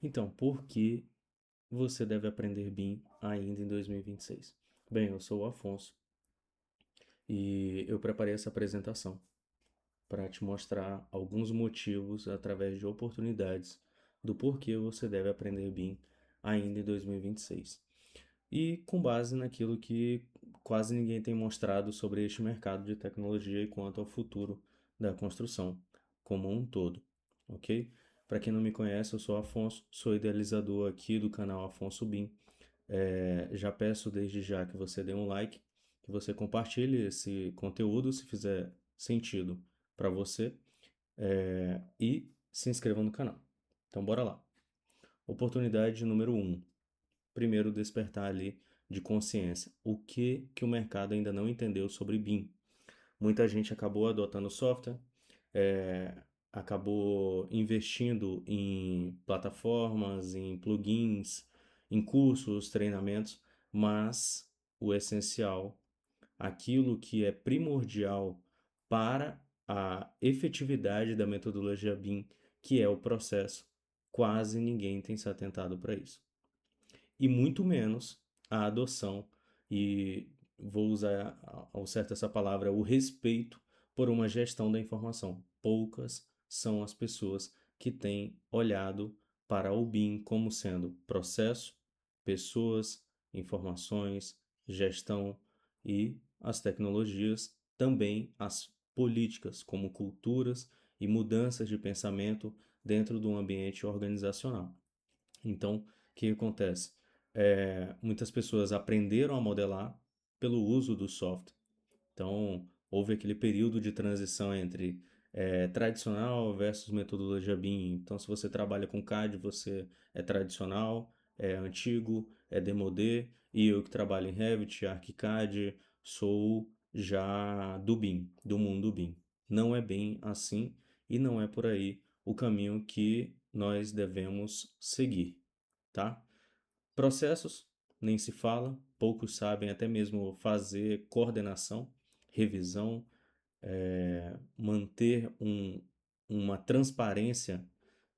Então, por que você deve aprender BIM ainda em 2026? Bem, eu sou o Afonso e eu preparei essa apresentação para te mostrar alguns motivos através de oportunidades do porquê você deve aprender BIM ainda em 2026. E com base naquilo que quase ninguém tem mostrado sobre este mercado de tecnologia e quanto ao futuro da construção como um todo, ok? Para quem não me conhece, eu sou Afonso, sou idealizador aqui do canal Afonso BIM. Já peço desde já que você dê um like, que você compartilhe esse conteúdo se fizer sentido para você, e se inscreva no canal. Então, bora lá. Oportunidade número um. Primeiro, despertar ali de consciência. O que o mercado ainda não entendeu sobre BIM? Muita gente acabou adotando software, é, acabou investindo em plataformas, em plugins, em cursos, treinamentos, mas o essencial, aquilo que é primordial para a efetividade da metodologia BIM, que é o processo, quase ninguém tem se atentado para isso. E muito menos a adoção, e vou usar ao certo essa palavra, o respeito por uma gestão da informação. Poucas são as pessoas que têm olhado para o BIM como sendo processo, pessoas, informações, gestão e as tecnologias, também as políticas, como culturas e mudanças de pensamento dentro do ambiente organizacional. Então, o que acontece? Muitas pessoas aprenderam a modelar pelo uso do software. Então, houve aquele período de transição entre tradicional versus metodologia BIM. Então, se você trabalha com CAD, você é tradicional, é antigo, é demodé, e eu que trabalho em Revit, ArchiCAD, sou já do BIM, do mundo BIM. Não é bem assim e não é por aí o caminho que nós devemos seguir, tá? Processos, nem se fala, poucos sabem até mesmo fazer coordenação, revisão, manter uma transparência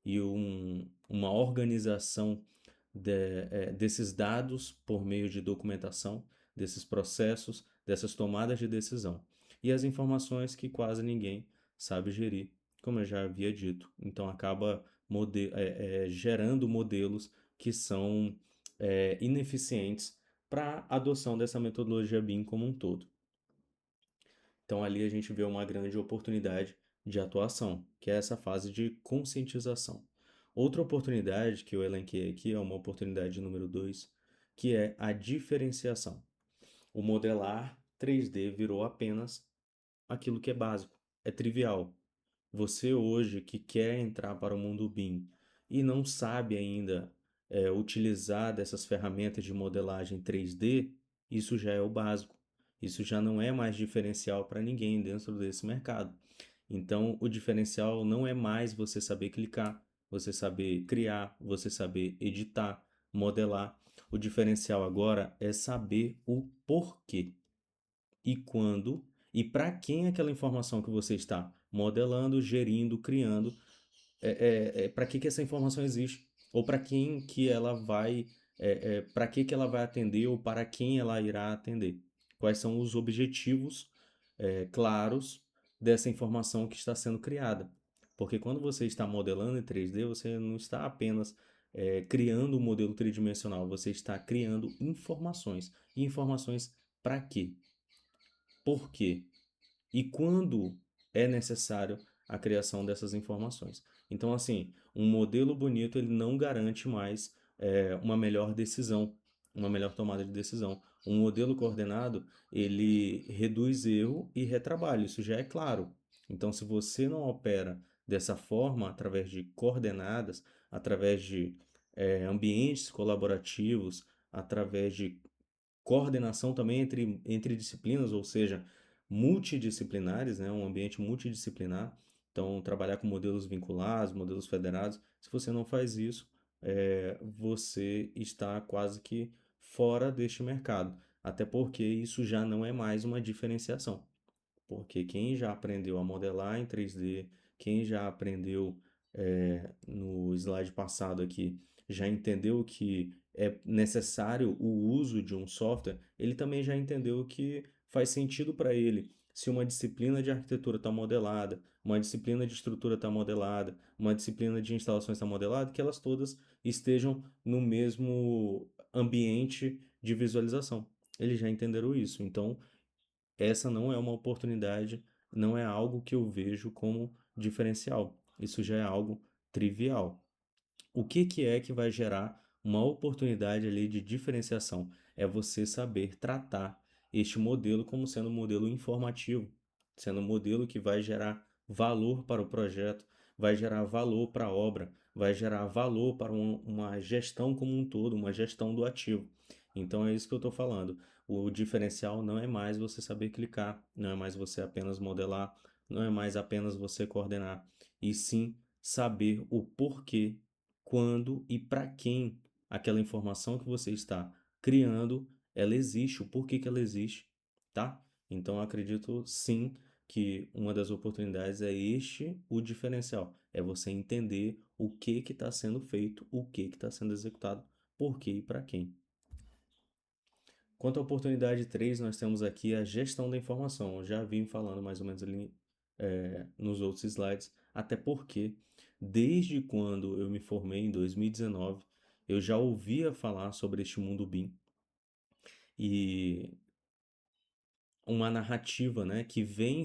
e uma organização desses dados por meio de documentação, desses processos, dessas tomadas de decisão. E as informações que quase ninguém sabe gerir, como eu já havia dito. Então acaba gerando modelos que são ineficientes para a adoção dessa metodologia BIM como um todo. Então ali a gente vê uma grande oportunidade de atuação, que é essa fase de conscientização. Outra oportunidade que eu elenquei aqui é uma oportunidade número 2, que é a diferenciação. O modelar 3D virou apenas aquilo que é básico, é trivial. Você hoje que quer entrar para o mundo BIM e não sabe ainda utilizar dessas ferramentas de modelagem 3D, isso já é o básico. Isso já não é mais diferencial para ninguém dentro desse mercado. Então, o diferencial não é mais você saber clicar, você saber criar, você saber editar, modelar. O diferencial agora é saber o porquê e quando e para quem aquela informação que você está modelando, gerindo, criando, para que essa informação existe ou para quem que ela vai, para que ela vai atender ou para quem ela irá atender. Quais são os objetivos claros dessa informação que está sendo criada. Porque quando você está modelando em 3D, você não está apenas criando um modelo tridimensional, você está criando informações. E informações para quê? Por quê? E quando é necessário a criação dessas informações. Então, assim, um modelo bonito ele não garante mais uma melhor decisão, uma melhor tomada de decisão. Um modelo coordenado ele reduz erro e retrabalho, isso já é claro. Então, se você não opera dessa forma, através de coordenadas, através de ambientes colaborativos, através de coordenação também entre disciplinas, ou seja, multidisciplinares, né? Um ambiente multidisciplinar. Então, trabalhar com modelos vinculados, modelos federados. Se você não faz isso, você está quase que fora deste mercado. Até porque isso já não é mais uma diferenciação. Porque quem já aprendeu a modelar em 3D, quem já aprendeu no slide passado aqui, já entendeu que é necessário o uso de um software, ele também já entendeu que faz sentido para ele se uma disciplina de arquitetura está modelada, uma disciplina de estrutura está modelada, uma disciplina de instalações está modelada, que elas todas estejam no mesmo ambiente de visualização. Eles já entenderam isso. Então, essa não é uma oportunidade, não é algo que eu vejo como diferencial. Isso já é algo trivial. O que que é que vai gerar uma oportunidade ali de diferenciação? É você saber tratar este modelo como sendo um modelo informativo, sendo um modelo que vai gerar valor para o projeto, vai gerar valor para a obra, vai gerar valor para uma gestão como um todo, uma gestão do ativo. Então é isso que eu estou falando. O diferencial não é mais você saber clicar, não é mais você apenas modelar, não é mais apenas você coordenar, e sim saber o porquê, quando e para quem aquela informação que você está criando, ela existe, o porquê que ela existe, tá? Então eu acredito sim que uma das oportunidades é este o diferencial, é você entender o que está sendo feito, o que está sendo executado, por quê e para quem. Quanto à oportunidade 3, nós temos aqui a gestão da informação. Eu já vim falando mais ou menos ali nos outros slides, até porque desde quando eu me formei em 2019, eu já ouvia falar sobre este mundo BIM e uma narrativa, né, que vem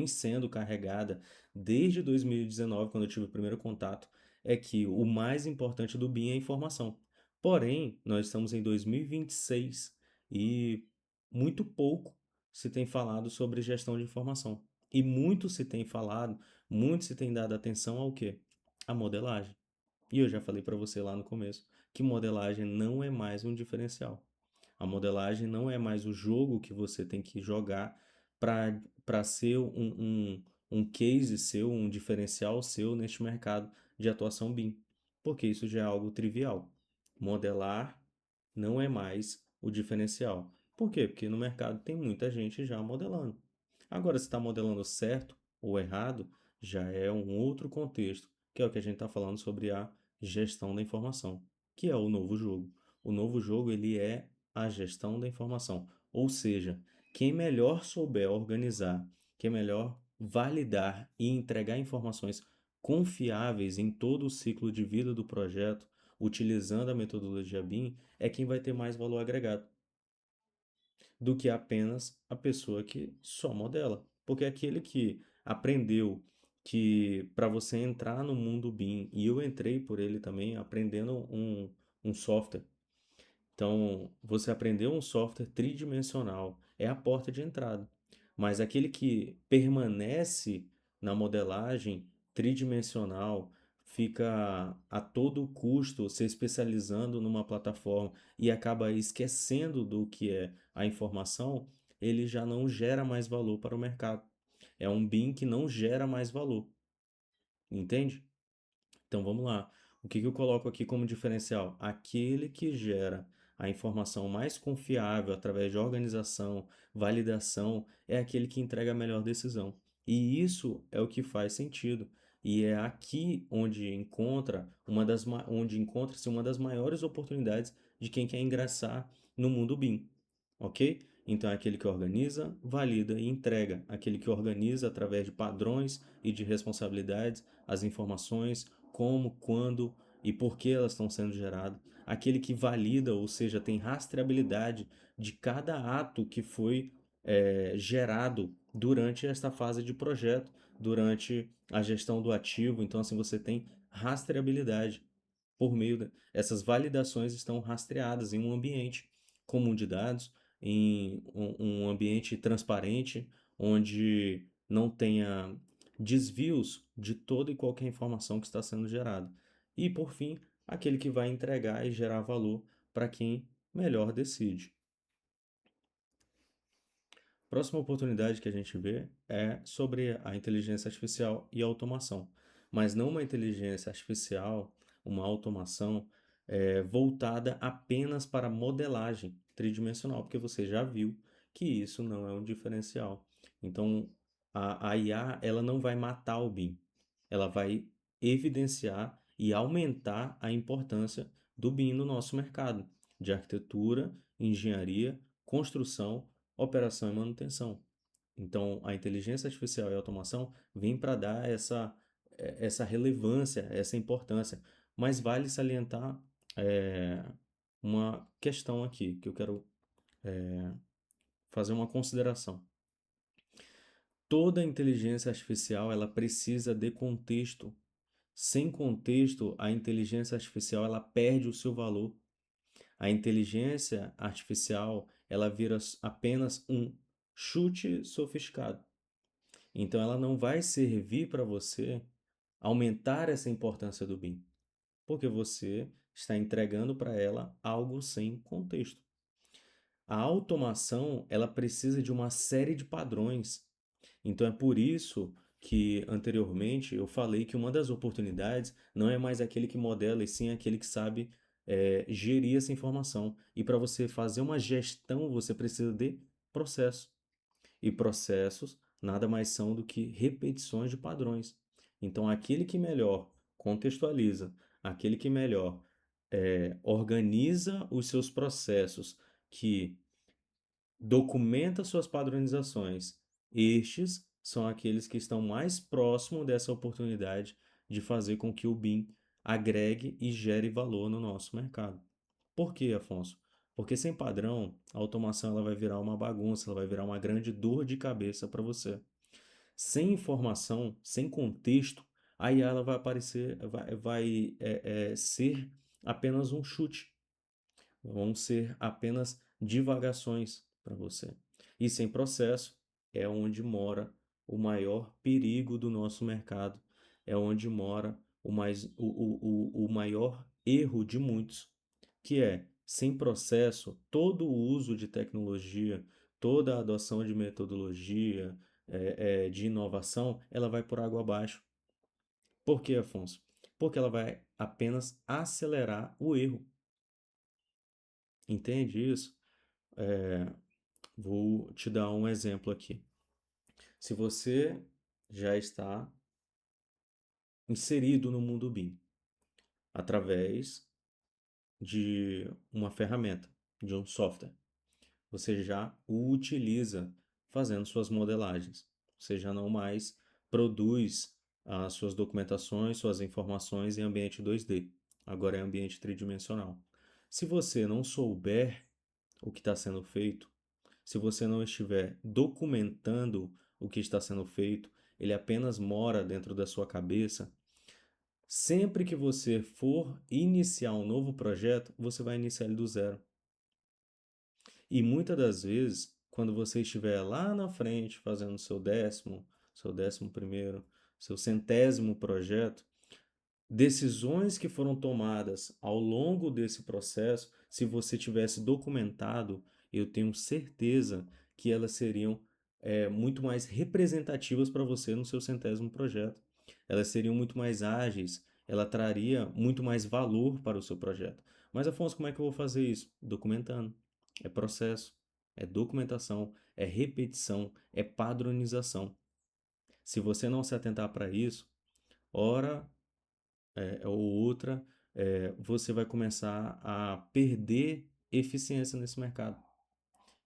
sendo carregada desde 2019, quando eu tive o primeiro contato, é que o mais importante do BIM é a informação. Porém, nós estamos em 2026 e muito pouco se tem falado sobre gestão de informação. E muito se tem falado, muito se tem dado atenção ao quê? A modelagem. E eu já falei para você lá no começo que modelagem não é mais um diferencial. A modelagem não é mais o jogo que você tem que jogar para ser um case seu, um diferencial seu neste mercado de atuação BIM, porque isso já é algo trivial. Modelar não é mais o diferencial. Por quê? Porque no mercado tem muita gente já modelando. Agora, se está modelando certo ou errado, já é um outro contexto, que é o que a gente está falando sobre a gestão da informação, que é o novo jogo. O novo jogo ele é a gestão da informação, ou seja, quem melhor souber organizar, quem melhor validar e entregar informações confiáveis em todo o ciclo de vida do projeto, utilizando a metodologia BIM, é quem vai ter mais valor agregado do que apenas a pessoa que só modela. Porque é aquele que aprendeu que para você entrar no mundo BIM, e eu entrei por ele também, aprendendo um software. Então, você aprendeu um software tridimensional, é a porta de entrada. Mas aquele que permanece na modelagem tridimensional, fica a todo custo se especializando numa plataforma e acaba esquecendo do que é a informação, ele já não gera mais valor para o mercado. É um BIM que não gera mais valor, entende? Então vamos lá. O que que eu coloco aqui como diferencial? Aquele que gera a informação mais confiável através de organização, validação, é aquele que entrega a melhor decisão. E isso é o que faz sentido. E é aqui onde onde encontra-se uma das maiores oportunidades de quem quer ingressar no mundo BIM, ok? Então é aquele que organiza, valida e entrega, aquele que organiza através de padrões e de responsabilidades as informações, como, quando e por que elas estão sendo geradas, aquele que valida, ou seja, tem rastreabilidade de cada ato que foi gerado durante esta fase de projeto, durante a gestão do ativo. Então, assim, você tem rastreabilidade por meio essas validações estão rastreadas em um ambiente comum de dados, em um ambiente transparente, onde não tenha desvios de toda e qualquer informação que está sendo gerada. E, por fim, aquele que vai entregar e gerar valor para quem melhor decide. Próxima oportunidade que a gente vê é sobre a inteligência artificial e a automação, mas não uma inteligência artificial, uma automação voltada apenas para modelagem tridimensional, porque você já viu que isso não é um diferencial. Então, a IA ela não vai matar o BIM, ela vai evidenciar e aumentar a importância do BIM no nosso mercado de arquitetura, engenharia, construção, operação e manutenção. Então, a inteligência artificial e a automação vêm para dar essa relevância, essa importância. Mas vale salientar é, uma questão aqui que eu quero fazer uma consideração. Toda inteligência artificial ela precisa de contexto. Sem contexto, a inteligência artificial ela perde o seu valor. A inteligência artificial ela vira apenas um chute sofisticado. Então ela não vai servir para você aumentar essa importância do BIM, porque você está entregando para ela algo sem contexto. A automação, ela precisa de uma série de padrões. Então é por isso que anteriormente eu falei que uma das oportunidades não é mais aquele que modela, e sim aquele que sabe gerir essa informação. E para você fazer uma gestão, você precisa de processo. E processos nada mais são do que repetições de padrões. Então, aquele que melhor contextualiza, aquele que melhor organiza os seus processos, que documenta suas padronizações, estes são aqueles que estão mais próximos dessa oportunidade de fazer com que o BIM agregue e gere valor no nosso mercado. Por quê, Afonso? Porque sem padrão, a automação ela vai virar uma bagunça, ela vai virar uma grande dor de cabeça para você. Sem informação, sem contexto, a IA ela vai aparecer, vai ser apenas um chute, vão ser apenas divagações para você. E sem processo é onde mora o maior perigo do nosso mercado, é onde mora o maior erro de muitos, que é, sem processo, todo o uso de tecnologia, toda a adoção de metodologia, de inovação, ela vai por água abaixo. Por quê, Afonso? Porque ela vai apenas acelerar o erro. Entende isso? É, vou te dar um exemplo aqui. Se você já está inserido no mundo BIM através de uma ferramenta, de um software, você já o utiliza fazendo suas modelagens. Você já não mais produz as suas documentações, suas informações em ambiente 2D. Agora é ambiente tridimensional. Se você não souber o que está sendo feito, se você não estiver documentando o que está sendo feito, ele apenas mora dentro da sua cabeça. Sempre que você for iniciar um novo projeto, você vai iniciar ele do zero. E muitas das vezes, quando você estiver lá na frente fazendo seu 11º, seu 100º projeto, decisões que foram tomadas ao longo desse processo, se você tivesse documentado, eu tenho certeza que elas seriam muito mais representativas para você no seu 100º projeto. Elas seriam muito mais ágeis, ela traria muito mais valor para o seu projeto. Mas, Afonso, como é que eu vou fazer isso? Documentando. É processo, é documentação, é repetição, é padronização. Se você não se atentar para isso, ora ou outra, você vai começar a perder eficiência nesse mercado.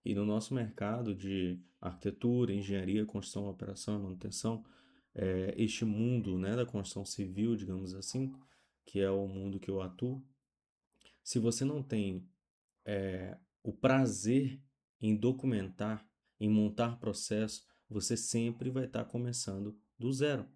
E no nosso mercado de arquitetura, engenharia, construção, operação e manutenção, este mundo, né, da construção civil, digamos assim, que é o mundo que eu atuo, se você não tem o prazer em documentar, em montar processo, você sempre vai estar começando do zero.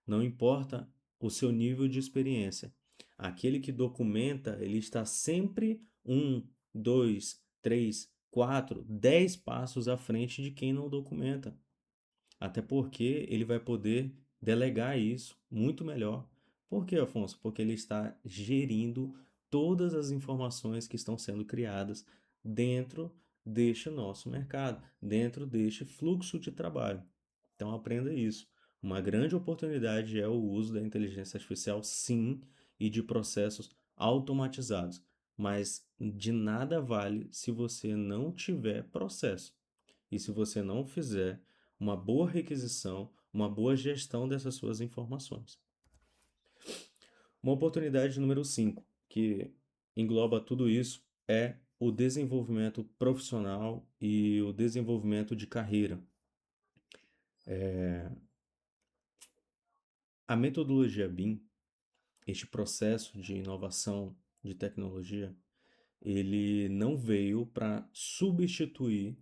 Não importa o seu nível de experiência. Aquele que documenta, ele está sempre 1, 2, 3, 4, 10 passos à frente de quem não documenta. Até porque ele vai poder delegar isso muito melhor. Por quê, Afonso? Porque ele está gerindo todas as informações que estão sendo criadas dentro deste nosso mercado, dentro deste fluxo de trabalho. Então aprenda isso. Uma grande oportunidade é o uso da inteligência artificial, sim, e de processos automatizados. Mas de nada vale se você não tiver processo. E se você não fizer uma boa requisição, uma boa gestão dessas suas informações. Uma oportunidade número 5, que engloba tudo isso, é o desenvolvimento profissional e o desenvolvimento de carreira. A metodologia BIM, este processo de inovação de tecnologia, ele não veio para substituir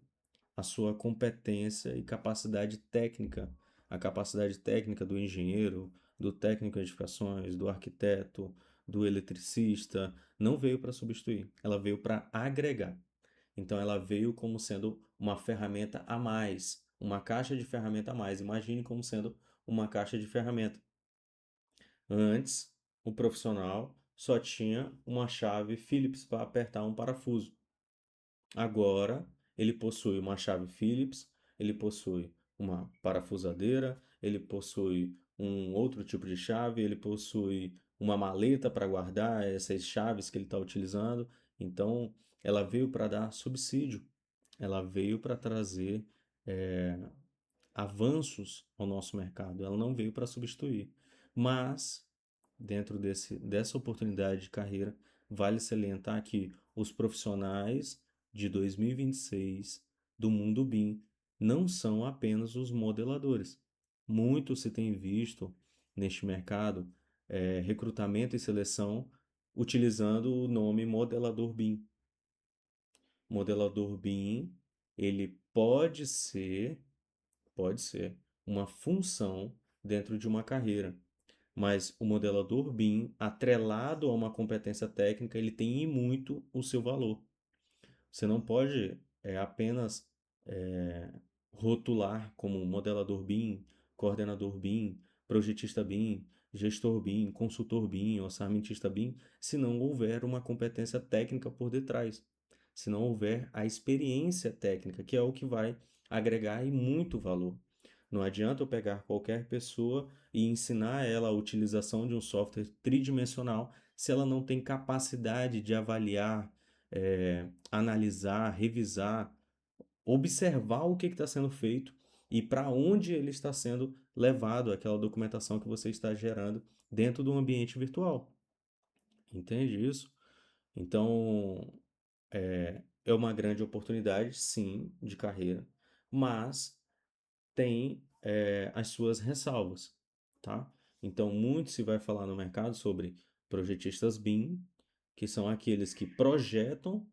a sua competência e capacidade técnica, a capacidade técnica do engenheiro, do técnico em edificações, do arquiteto, do eletricista, não veio para substituir, ela veio para agregar. Então ela veio como sendo uma ferramenta a mais, uma caixa de ferramenta a mais. Imagine como sendo uma caixa de ferramenta. Antes, o profissional só tinha uma chave Phillips para apertar um parafuso. Agora, ele possui uma chave Phillips, ele possui uma parafusadeira, ele possui um outro tipo de chave, ele possui uma maleta para guardar essas chaves que ele está utilizando. Então, ela veio para dar subsídio, ela veio para trazer eh, avanços ao nosso mercado, ela não veio para substituir. Mas, dentro dessa oportunidade de carreira, vale salientar que os profissionais de 2026 do mundo BIM não são apenas os modeladores. Muito se tem visto neste mercado recrutamento e seleção utilizando o nome modelador BIM. Modelador BIM, ele pode ser uma função dentro de uma carreira, mas o modelador BIM, atrelado a uma competência técnica, ele tem e muito o seu valor. Você não pode apenas é, rotular como modelador BIM, coordenador BIM, projetista BIM, gestor BIM, consultor BIM, orçamentista BIM, se não houver uma competência técnica por detrás, se não houver a experiência técnica, que é o que vai agregar e muito valor. Não adianta eu pegar qualquer pessoa e ensinar ela a utilização de um software tridimensional se ela não tem capacidade de avaliar, analisar, revisar, observar o que está sendo feito e para onde ele está sendo levado, aquela documentação que você está gerando dentro do ambiente virtual. Entende isso? Então, é uma grande oportunidade, sim, de carreira, mas tem as suas ressalvas, tá? Então, muito se vai falar no mercado sobre projetistas BIM, que são aqueles que projetam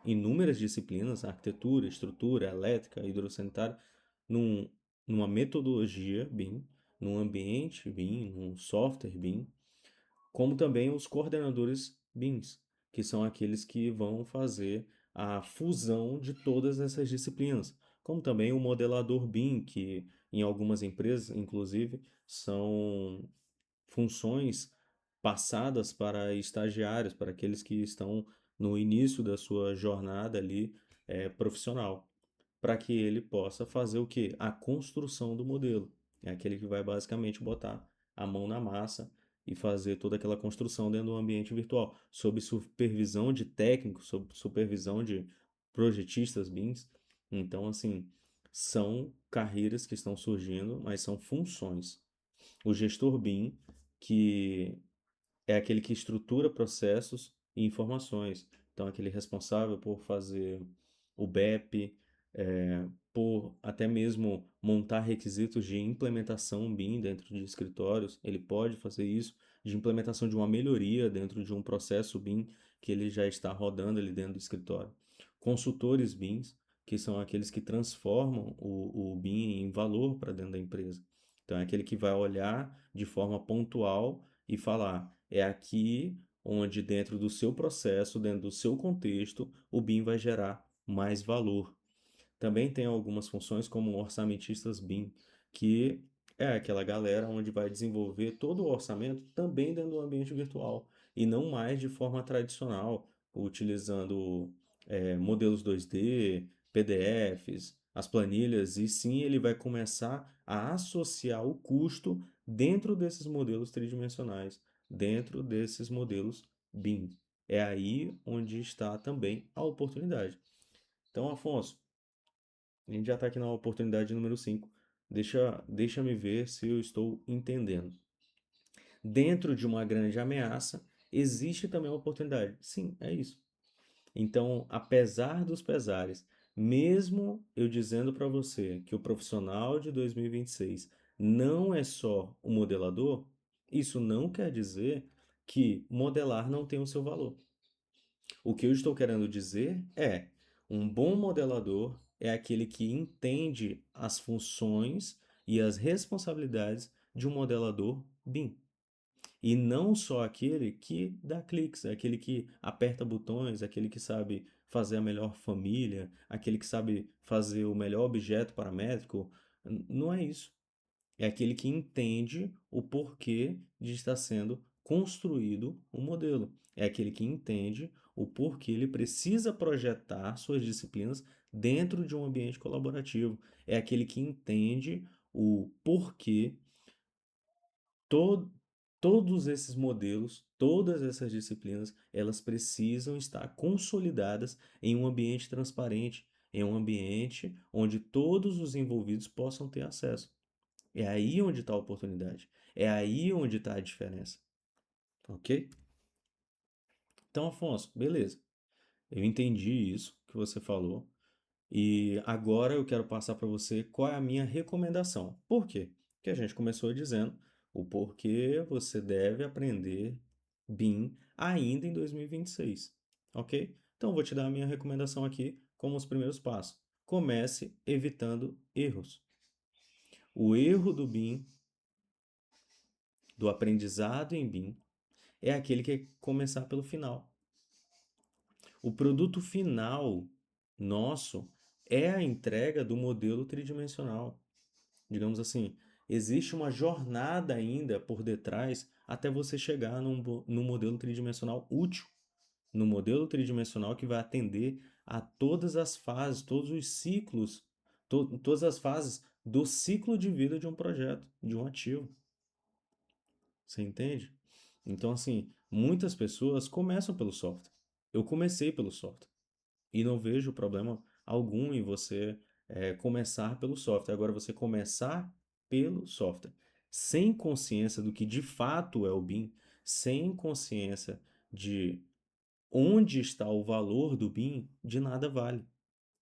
inúmeras disciplinas, arquitetura, estrutura, elétrica, hidrossanitária, num, numa metodologia BIM, num ambiente BIM, num software BIM, como também os coordenadores BIMs, que são aqueles que vão fazer a fusão de todas essas disciplinas, como também o modelador BIM, que em algumas empresas, inclusive, são funções passadas para estagiários, para aqueles que estão no início da sua jornada ali profissional, para que ele possa fazer o que? A construção do modelo. É aquele que vai basicamente botar a mão na massa e fazer toda aquela construção dentro do ambiente virtual, sob supervisão de técnicos, sob supervisão de projetistas BIMs. Então, assim, são carreiras que estão surgindo, mas são funções. O gestor BIM, que é aquele que estrutura processos e informações. Então, aquele responsável por fazer o BEP, por até mesmo montar requisitos de implementação BIM dentro de escritórios, ele pode fazer isso, de implementação de uma melhoria dentro de um processo BIM que ele já está rodando ali dentro do escritório. Consultores BIMs, que são aqueles que transformam o BIM em valor para dentro da empresa. Então, é aquele que vai olhar de forma pontual e falar: é aqui onde, dentro do seu processo, dentro do seu contexto, o BIM vai gerar mais valor. Também tem algumas funções como orçamentistas BIM, que é aquela galera onde vai desenvolver todo o orçamento também dentro do ambiente virtual e não mais de forma tradicional, utilizando modelos 2D, PDFs, as planilhas, e sim ele vai começar a associar o custo dentro desses modelos tridimensionais, dentro desses modelos BIM. É aí onde está também a oportunidade. Então, Afonso, a gente já está aqui na oportunidade número 5. Deixa-me ver se eu estou entendendo. Dentro de uma grande ameaça, existe também uma oportunidade. Sim, é isso. Então, apesar dos pesares, mesmo eu dizendo para você que o profissional de 2026 não é só o modelador, isso não quer dizer que modelar não tem o seu valor. O que eu estou querendo dizer é, um bom modelador é aquele que entende as funções e as responsabilidades de um modelador BIM. E não só aquele que dá cliques, é aquele que aperta botões, aquele que sabe fazer a melhor família, aquele que sabe fazer o melhor objeto paramétrico. Não é isso. É aquele que entende o porquê de estar sendo construído o modelo. É aquele que entende o porquê ele precisa projetar suas disciplinas dentro de um ambiente colaborativo. É aquele que entende o porquê to- todos esses modelos, todas essas disciplinas, elas precisam estar consolidadas em um ambiente transparente, em um ambiente onde todos os envolvidos possam ter acesso. É aí onde está a oportunidade. É aí onde está a diferença. Ok? Então, Afonso, beleza. Eu entendi isso que você falou. E agora eu quero passar para você qual é a minha recomendação. Por quê? Porque a gente começou dizendo o porquê você deve aprender BIM ainda em 2026. Ok? Então, eu vou te dar a minha recomendação aqui como os primeiros passos. Comece evitando erros. O erro do BIM, do aprendizado em BIM, é aquele que é começar pelo final. O produto final nosso é a entrega do modelo tridimensional. Digamos assim, existe uma jornada ainda por detrás até você chegar num modelo tridimensional útil, no modelo tridimensional que vai atender a todas as fases, todos os ciclos, todas as fases do ciclo de vida de um projeto, de um ativo. Você entende? Então, assim, muitas pessoas começam pelo software. Eu comecei pelo software. E não vejo problema algum em você começar pelo software. Agora, você começar pelo software, sem consciência do que de fato é o BIM, sem consciência de onde está o valor do BIM, de nada vale.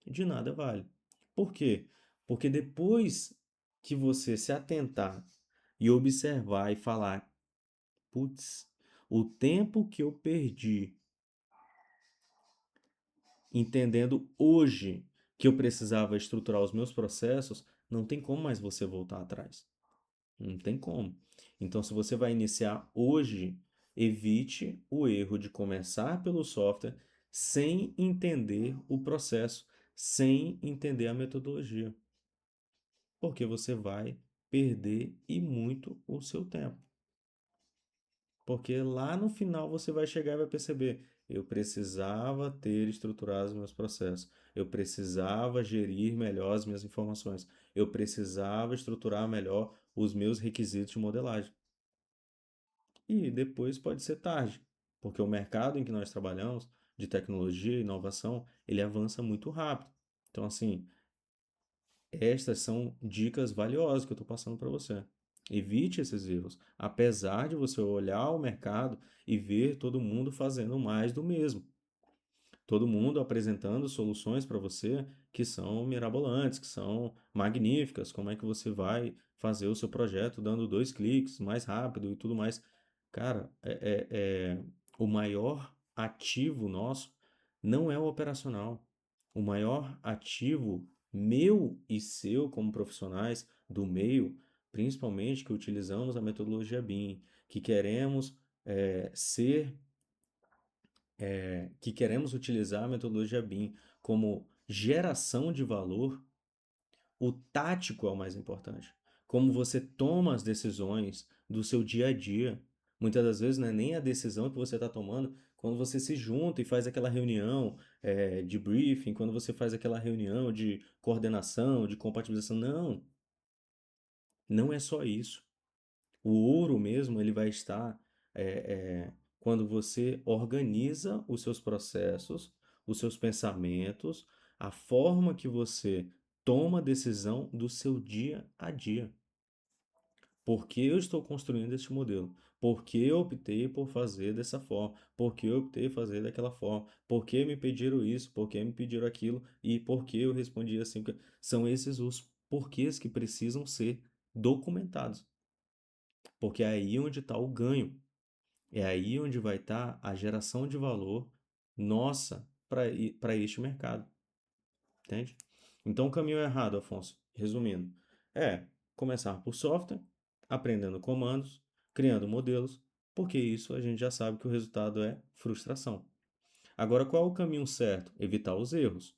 De nada vale. Por quê? Porque depois que você se atentar e observar e falar, putz, o tempo que eu perdi entendendo hoje que eu precisava estruturar os meus processos, não tem como mais você voltar atrás. Não tem como. Então, se você vai iniciar hoje, evite o erro de começar pelo software sem entender o processo, sem entender a metodologia, porque você vai perder e muito o seu tempo. Porque lá no final você vai chegar e vai perceber, eu precisava ter estruturado os meus processos, eu precisava gerir melhor as minhas informações, eu precisava estruturar melhor os meus requisitos de modelagem. E depois pode ser tarde, porque o mercado em que nós trabalhamos, de tecnologia e inovação, ele avança muito rápido. Então, assim, estas são dicas valiosas que eu estou passando para você. Evite esses erros, apesar de você olhar o mercado e ver todo mundo fazendo mais do mesmo. Todo mundo apresentando soluções para você que são mirabolantes, que são magníficas. Como é que você vai fazer o seu projeto dando 2 cliques mais rápido e tudo mais? Cara, o maior ativo nosso não é o operacional. O maior ativo meu e seu como profissionais do meio, principalmente que utilizamos a metodologia BIM, que queremos ser que queremos utilizar a metodologia BIM como geração de valor, o tático é o mais importante. Como você toma as decisões do seu dia a dia. Muitas das vezes não é nem a decisão que você está tomando quando você se junta e faz aquela reunião de briefing, quando você faz aquela reunião de coordenação, de compatibilização. Não, não é só isso. O ouro mesmo, ele vai estar quando você organiza os seus processos, os seus pensamentos, a forma que você toma a decisão do seu dia a dia. Por que eu estou construindo este modelo? Por que eu optei por fazer dessa forma? Por que eu optei por fazer daquela forma? Por que me pediram isso? Por que me pediram aquilo? E por que eu respondi assim? São esses os porquês que precisam ser documentados. Porque é aí onde está o ganho. É aí onde vai estar a geração de valor nossa para este mercado. Entende? Então, o caminho errado, Afonso, resumindo, é começar por software, aprendendo comandos, criando modelos, porque isso a gente já sabe que o resultado é frustração. Agora, qual é o caminho certo? Evitar os erros.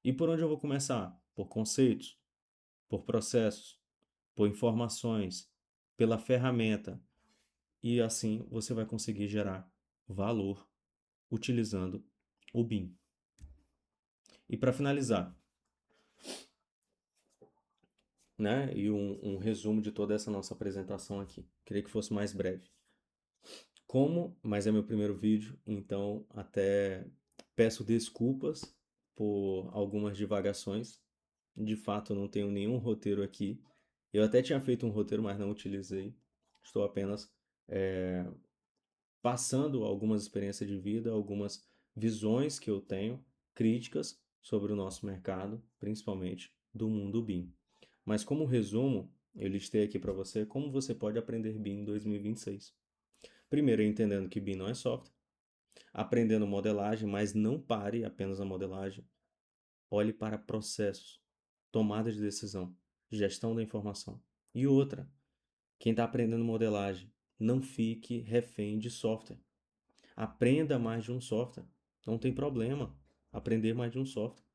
E por onde eu vou começar? Por conceitos, por processos, por informações, pela ferramenta. E assim você vai conseguir gerar valor utilizando o BIM. E para finalizar, né? E um resumo de toda essa nossa apresentação aqui. Queria que fosse mais breve. Mas é meu primeiro vídeo, então até peço desculpas por algumas divagações. De fato, eu não tenho nenhum roteiro aqui. Eu até tinha feito um roteiro, mas não utilizei. Estou apenas passando algumas experiências de vida, algumas visões que eu tenho, críticas sobre o nosso mercado, principalmente do mundo BIM. Mas como resumo, eu listei aqui para você como você pode aprender BIM em 2026. Primeiro, entendendo que BIM não é software, aprendendo modelagem, mas não pare apenas na modelagem. Olhe para processos, tomada de decisão, gestão da informação. E outra, quem está aprendendo modelagem, não fique refém de software. Aprenda mais de um software. Não tem problema aprender mais de um software.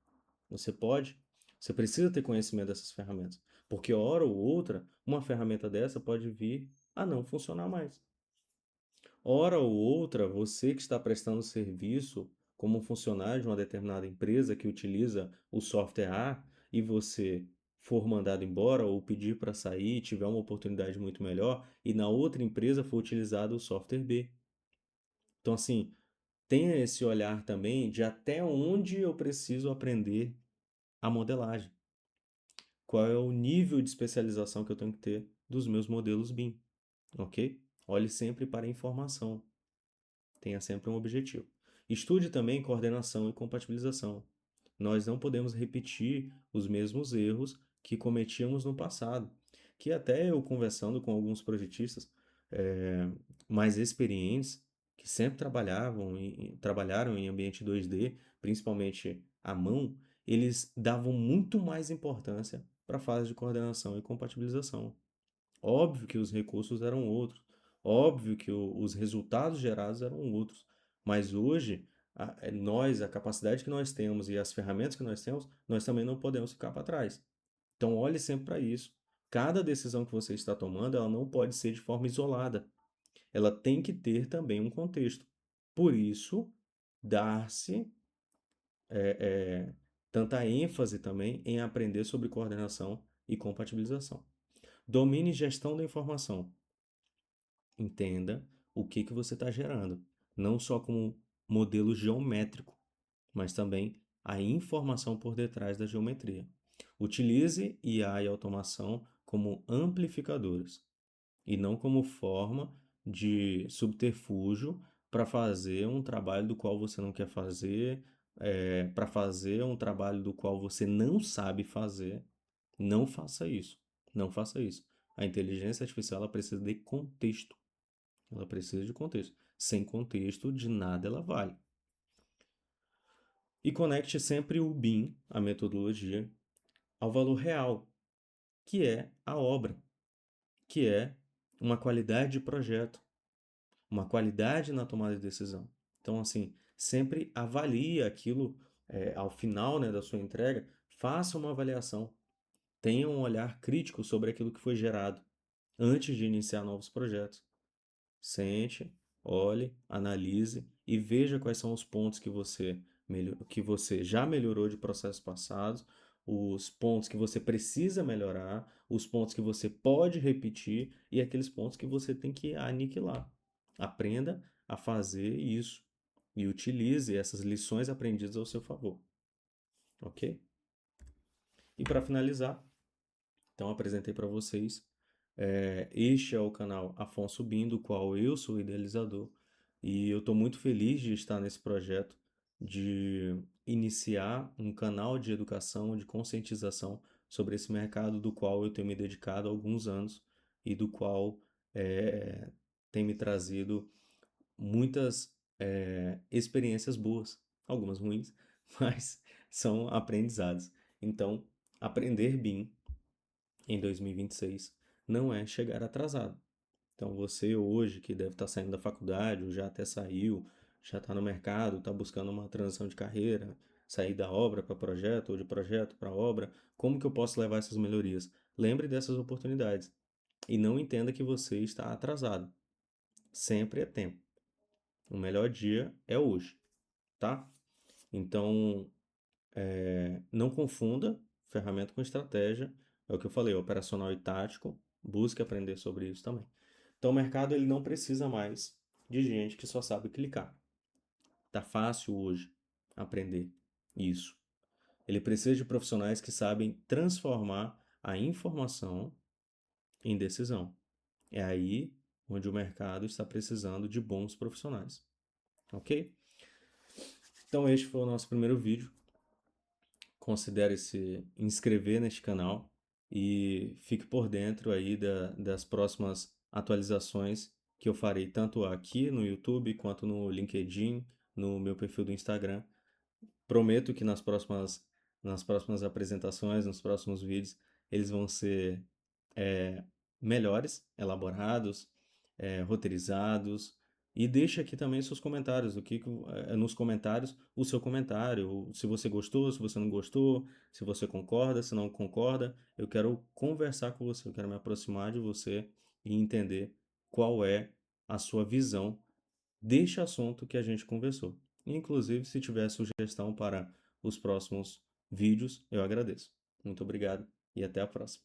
Você pode. Você precisa ter conhecimento dessas ferramentas. Porque hora ou outra, uma ferramenta dessa pode vir a não funcionar mais. Hora ou outra, você que está prestando serviço como funcionário de uma determinada empresa que utiliza o software A e você for mandado embora ou pedir para sair, tiver uma oportunidade muito melhor e na outra empresa for utilizado o software B. Então, assim, tenha esse olhar também de até onde eu preciso aprender a modelagem. Qual é o nível de especialização que eu tenho que ter dos meus modelos BIM, ok? Olhe sempre para a informação. Tenha sempre um objetivo. Estude também coordenação e compatibilização. Nós não podemos repetir os mesmos erros que cometíamos no passado. Que até eu conversando com alguns projetistas é, mais experientes, que sempre trabalharam em ambiente 2D, principalmente à mão, eles davam muito mais importância para a fase de coordenação e compatibilização. Óbvio que os recursos eram outros, óbvio que os resultados gerados eram outros, mas hoje a capacidade que nós temos e as ferramentas que nós temos, nós também não podemos ficar para trás. Então olhe sempre para isso. Cada decisão que você está tomando, ela não pode ser de forma isolada. Ela tem que ter também um contexto. Por isso, dar-se é, é, tanta ênfase também em aprender sobre coordenação e compatibilização. Domine gestão da informação. Entenda o que você está gerando, não só como modelo geométrico, mas também a informação por detrás da geometria. Utilize IA e automação como amplificadores e não como forma de subterfúgio para fazer um trabalho do qual você não quer fazer, para fazer um trabalho do qual você não sabe fazer. Não faça isso. Não faça isso. A inteligência artificial ela precisa de contexto. Ela precisa de contexto. Sem contexto, de nada ela vale. E conecte sempre o BIM, a metodologia, ao valor real, que é a obra, que é uma qualidade de projeto, uma qualidade na tomada de decisão. Então, assim, sempre avalie aquilo ao final, né, da sua entrega, faça uma avaliação, tenha um olhar crítico sobre aquilo que foi gerado antes de iniciar novos projetos. Sente, olhe, analise e veja quais são os pontos que você já melhorou de processos passados, os pontos que você precisa melhorar, os pontos que você pode repetir e aqueles pontos que você tem que aniquilar. Aprenda a fazer isso e utilize essas lições aprendidas ao seu favor, ok? E para finalizar, então apresentei para vocês Este é o canal Afonso Bin, do qual eu sou idealizador, e eu estou muito feliz de estar nesse projeto de iniciar um canal de educação, de conscientização sobre esse mercado do qual eu tenho me dedicado há alguns anos e do qual é, tem me trazido muitas experiências boas, algumas ruins, mas são aprendizados. Então, aprender BIM em 2026 não é chegar atrasado. Então, você hoje que deve estar saindo da faculdade, ou já até saiu, já está no mercado, está buscando uma transição de carreira, sair da obra para projeto ou de projeto para obra, como que eu posso levar essas melhorias? Lembre dessas oportunidades e não entenda que você está atrasado. Sempre é tempo. O melhor dia é hoje, tá? Então, não confunda ferramenta com estratégia. É o que eu falei, operacional e tático. Busque aprender sobre isso também. Então, o mercado ele não precisa mais de gente que só sabe clicar. Tá fácil hoje aprender isso. Ele precisa de profissionais que sabem transformar a informação em decisão. É aí onde o mercado está precisando de bons profissionais, ok? Então, este foi o nosso primeiro vídeo. Considere se inscrever neste canal e fique por dentro aí das próximas atualizações que eu farei tanto aqui no YouTube quanto no LinkedIn, no meu perfil do Instagram. Prometo que nas próximas apresentações, nos próximos vídeos, eles vão ser é, melhores, elaborados, roteirizados. E deixa aqui também seus comentários, nos comentários o seu comentário, se você gostou, se você não gostou, se você concorda, se não concorda. Eu quero conversar com você, eu quero me aproximar de você e entender qual é a sua visão deste assunto que a gente conversou. Inclusive, se tiver sugestão para os próximos vídeos, eu agradeço. Muito obrigado e até a próxima.